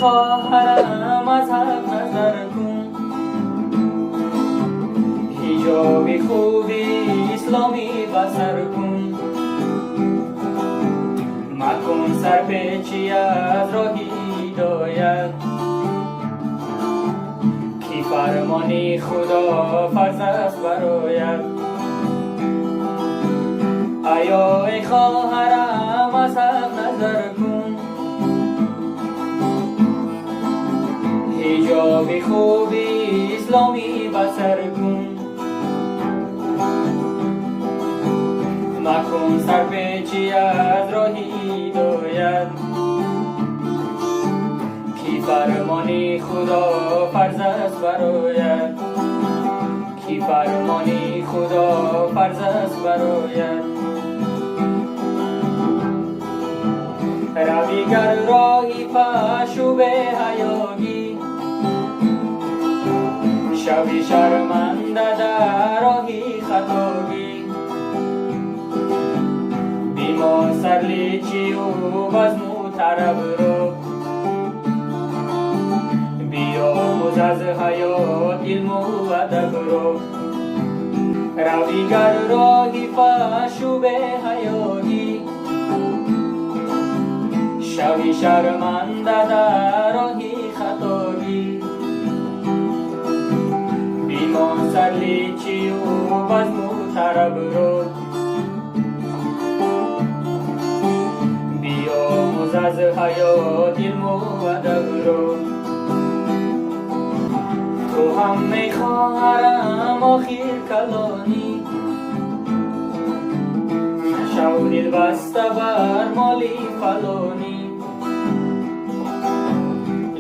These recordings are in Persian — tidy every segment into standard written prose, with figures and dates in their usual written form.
خواهرم از حق نظر کن، حجاب خوبی اسلامی بسر کن، مکن سرپیچی از راه هدایت، کی فرمانی خدا فرض است برایت. ای خواهرم از حق نظر کن، حجاب خوبی اسلامی بسر کن، مکن سرپیچی از راه هدایت، کی فرمانی خدا فرض است برایت، کی فرمانی خدا فرض است برایت. روی گر راهی پشو به حیاگی، شوی شرمنده در راهی خطاگی، بیما سرلیچی و بزمو طرب رو، بیاموز از حیات علم و ادب رو. روی گر راهی پشو به حیاگی، شوی شرمنده در راهی خطاگی، بیمان سرلیچی و بزمو طرب رو، بیاموز از حیات علم و ادب رو. تو هم می خواهرم آخر کلانی، نشو دل بسته بر مالی فلانی،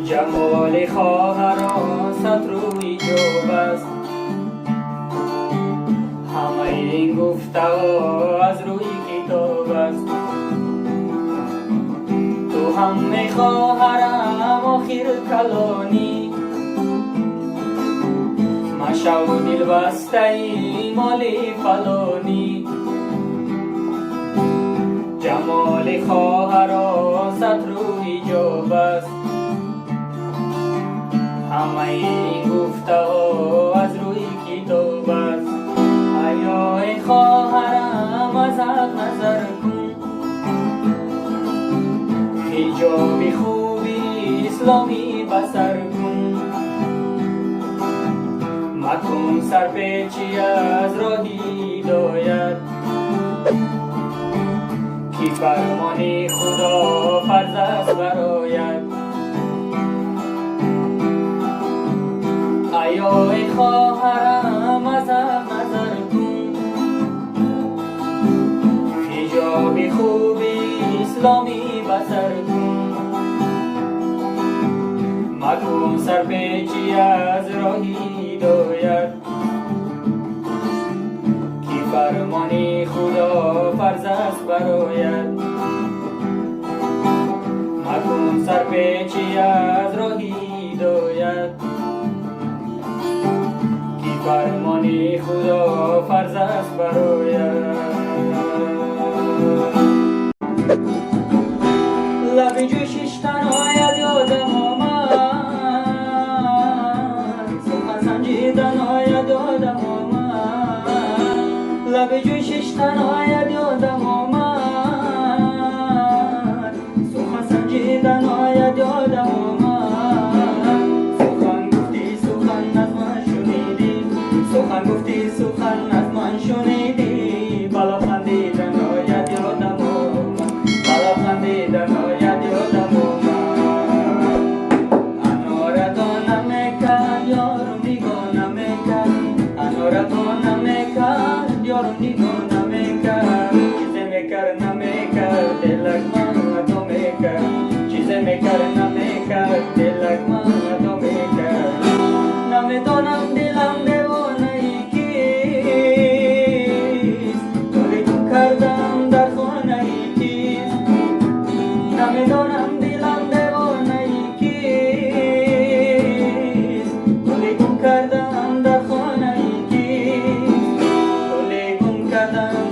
جمال خواهران ست روی جوب است، همه این گفته از روی کتاب است. تو هم می خواهرم آخر کلانی، مشو دل بسته مالی فلانی، جمال خواهران ست روی جوب است، همه این گفته از روی کتاب است. ای خواهرم از حق نظر کن، حجاب خوبی اسلامی بسر کن، مکن سرپیچی از راه هدایت، کی فرمانی خدا فرض است برایت. ای خواهرم از حق نظر کن، حجاب خوبی اسلامی بسر کن، مکن سرپیچی از راه هدایت، کی فرمانی خدا فرض است برایت. مکن سرپیچی از راه هدایت، کی فرمانی خدا فرض است برایت. لب جوشش تنهایت یادم آمد، سخن سنجیدن آید یادم آمد، لب جوشش تنهایت یادم آمد، سخن سنجیدن آید یادم آمد. سخن گفتی سخن از من شنیدی، سخن گفتی سخن از من شنیدی، بالا خندیدن آید یادم آمد، بالا خندیدن آید یادم آمد. انارتان نمیکرد یارم دیگاه نمیکرد، انارتان نمیکرد یارم دیگاه نمیکرد، چیزی میکرد نمیکرد دلک من تو میکرد، چیزی میکرد نمیکرد دلک من تو میکرد. نمیدانم دلم دیوانه ای کیست، تولی گم کردم در خانه ای کیست، نمیدانم دلم دیوانه ای کیست، تولی گم کردم در خانه ای کیست، تولی گم کردم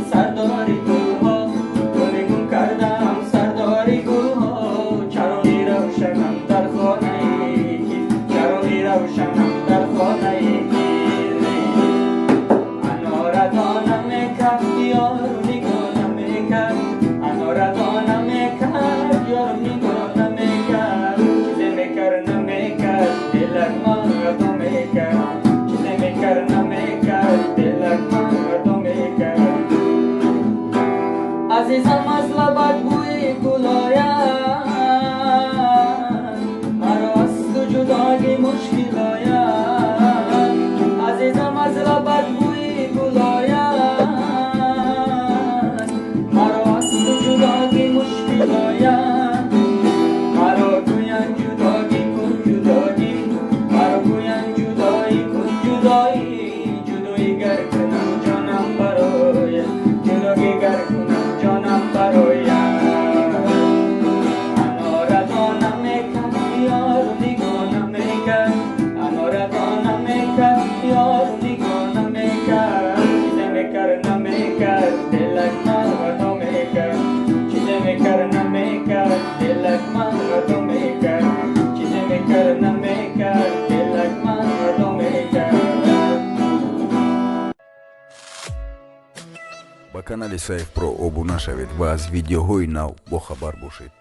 канали Saif Pro обуна шавед ва аз видеоҳои нав бохабар бошед.